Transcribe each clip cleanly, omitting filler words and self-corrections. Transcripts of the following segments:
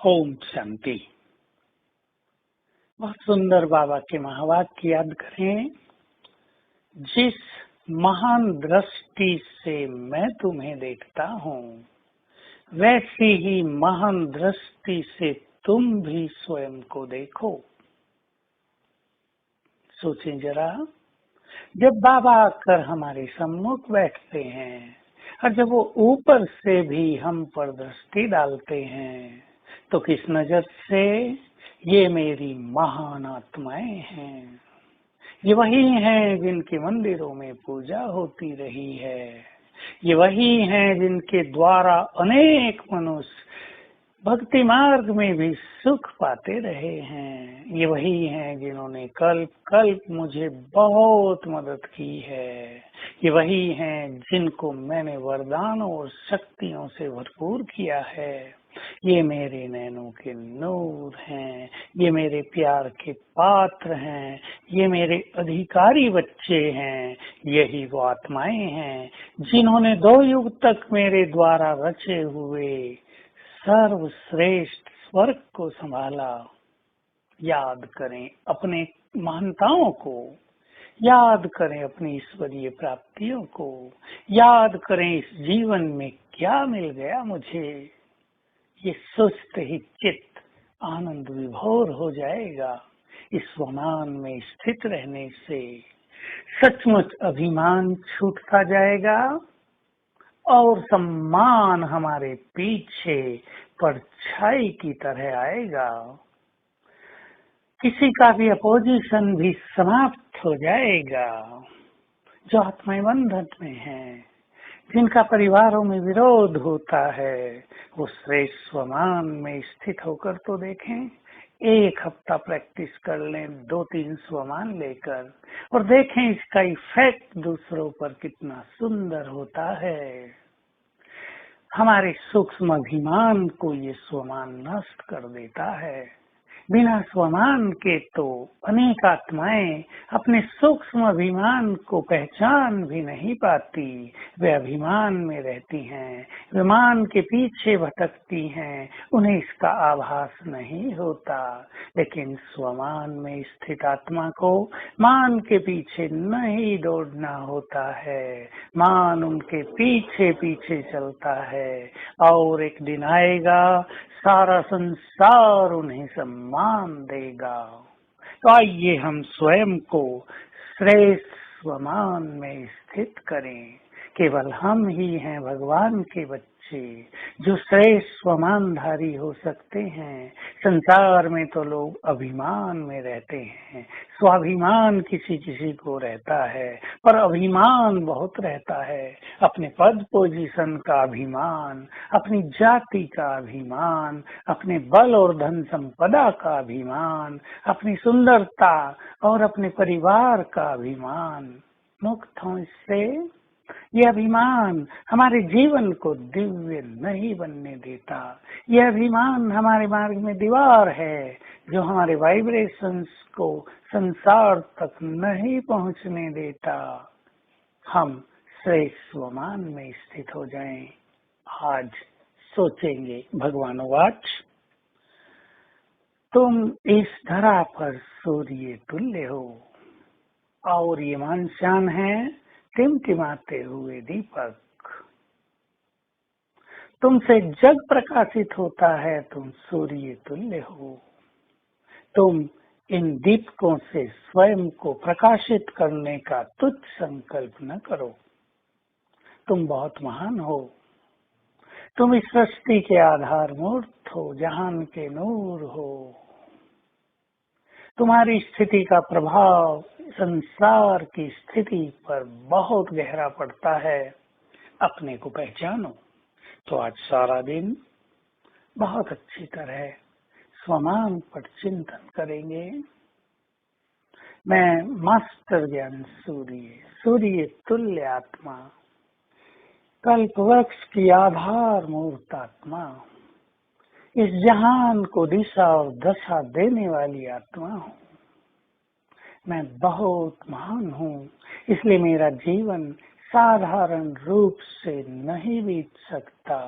ओम शांति। बहुत सुंदर बाबा के महावाक्य याद करें। जिस महान दृष्टि से मैं तुम्हें देखता हूँ, वैसी ही महान दृष्टि से तुम भी स्वयं को देखो। सोचें जरा, जब बाबा आकर हमारे सम्मुख बैठते हैं और जब वो ऊपर से भी हम पर दृष्टि डालते हैं, तो किस नजर से? ये मेरी महान आत्माएं हैं, ये वही हैं जिनके मंदिरों में पूजा होती रही है, ये वही हैं जिनके द्वारा अनेक मनुष्य भक्ति मार्ग में भी सुख पाते रहे हैं, ये वही हैं जिन्होंने कल्प कल्प मुझे बहुत मदद की है, ये वही हैं जिनको मैंने वरदानों और शक्तियों से भरपूर किया है। ये मेरे नैनों के नूर हैं, ये मेरे प्यार के पात्र हैं, ये मेरे अधिकारी बच्चे हैं। यही वो आत्माएं हैं जिन्होंने 2 युग तक मेरे द्वारा रचे हुए सर्वश्रेष्ठ स्वर्ग को संभाला। याद करें अपने महानताओं को, याद करें अपनी ईश्वरीय प्राप्तियों को, याद करें इस जीवन में क्या मिल गया मुझे। ये सोचते ही चित्त आनंद विभोर हो जाएगा। इस स्वमान में स्थित रहने से सचमुच अभिमान छूटता जाएगा और सम्मान हमारे पीछे परछाई की तरह आएगा। किसी का भी अपोजिशन भी समाप्त हो जाएगा। जो आत्माएं बंधन में हैं, जिनका परिवारों में विरोध होता है, वो श्रेष्ठ स्वमान में स्थित होकर तो देखें। 1 हफ्ता प्रैक्टिस कर लें 2-3 स्वमान लेकर, और देखें इसका इफेक्ट दूसरों पर कितना सुंदर होता है। हमारे सूक्ष्म अभिमान को ये स्वमान नष्ट कर देता है। बिना स्वमान के तो अनेक आत्माएं अपने सूक्ष्म अभिमान को पहचान भी नहीं पाती। वे अभिमान में रहती हैं, वे मान के पीछे भटकती हैं, उन्हें इसका आभास नहीं होता। लेकिन स्वमान में स्थित आत्मा को मान के पीछे नहीं दौड़ना होता है। मान उनके पीछे पीछे चलता है, और एक दिन आएगा सारा संसार उन्हें सम्मान देगा। तो आइए हम स्वयं को श्रेष्ठ स्वमान में स्थित करें। केवल हम ही हैं भगवान के बच्चे जो श्रेष्ठ स्वमानधारी हो सकते हैं। संसार में तो लोग अभिमान में रहते हैं, स्वाभिमान किसी किसी को रहता है, पर अभिमान बहुत रहता है। अपने पद पोजीशन का अभिमान, अपनी जाति का अभिमान, अपने बल और धन संपदा का अभिमान, अपनी सुंदरता और अपने परिवार का अभिमान। मुक्त हों इससे। ये अभिमान हमारे जीवन को दिव्य नहीं बनने देता। यह अभिमान हमारे मार्ग में दीवार है जो हमारे वाइब्रेशंस को संसार तक नहीं पहुंचने देता। हम श्रेष्ठ स्वमान में स्थित हो जाएं। आज सोचेंगे भगवानोवाच, तुम इस धरा पर सूर्य तुल्य हो, और ये मानशान है टिमटिमाते हुए दीपक। तुमसे जग प्रकाशित होता है, तुम सूर्य तुल्य हो। तुम इन दीपकों से स्वयं को प्रकाशित करने का तुच्छ संकल्प न करो। तुम बहुत महान हो। तुम इस सृष्टि के आधार मूर्त हो, जहान के नूर हो। तुम्हारी स्थिति का प्रभाव संसार की स्थिति पर बहुत गहरा पड़ता है। अपने को पहचानो। तो आज सारा दिन बहुत अच्छी तरह स्वमान पर चिंतन करेंगे। मैं मास्टर ज्ञान सूर्य, सूर्य तुल्य आत्मा, कल्प वृक्ष की आधार मूर्त आत्मा, इस जहान को दिशा और दशा देने वाली आत्मा हूँ। मैं बहुत महान हूँ, इसलिए मेरा जीवन साधारण रूप से नहीं बीत सकता।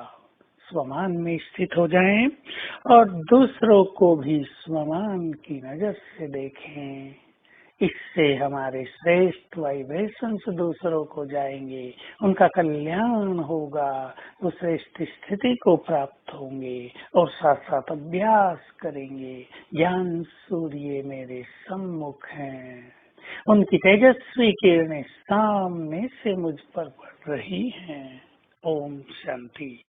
स्वमान में स्थित हो जाएं और दूसरों को भी स्वमान की नजर से देखें। इससे हमारे श्रेष्ठ वाइब्रेशंस दूसरों को जाएंगे, उनका कल्याण होगा, वो श्रेष्ठ स्थिति को प्राप्त होंगे और साथ साथ अभ्यास करेंगे। ज्ञान सूर्य मेरे सम्मुख हैं, उनकी तेजस्वी किरणें सामने से मुझ पर पड़ रही हैं। ओम शांति।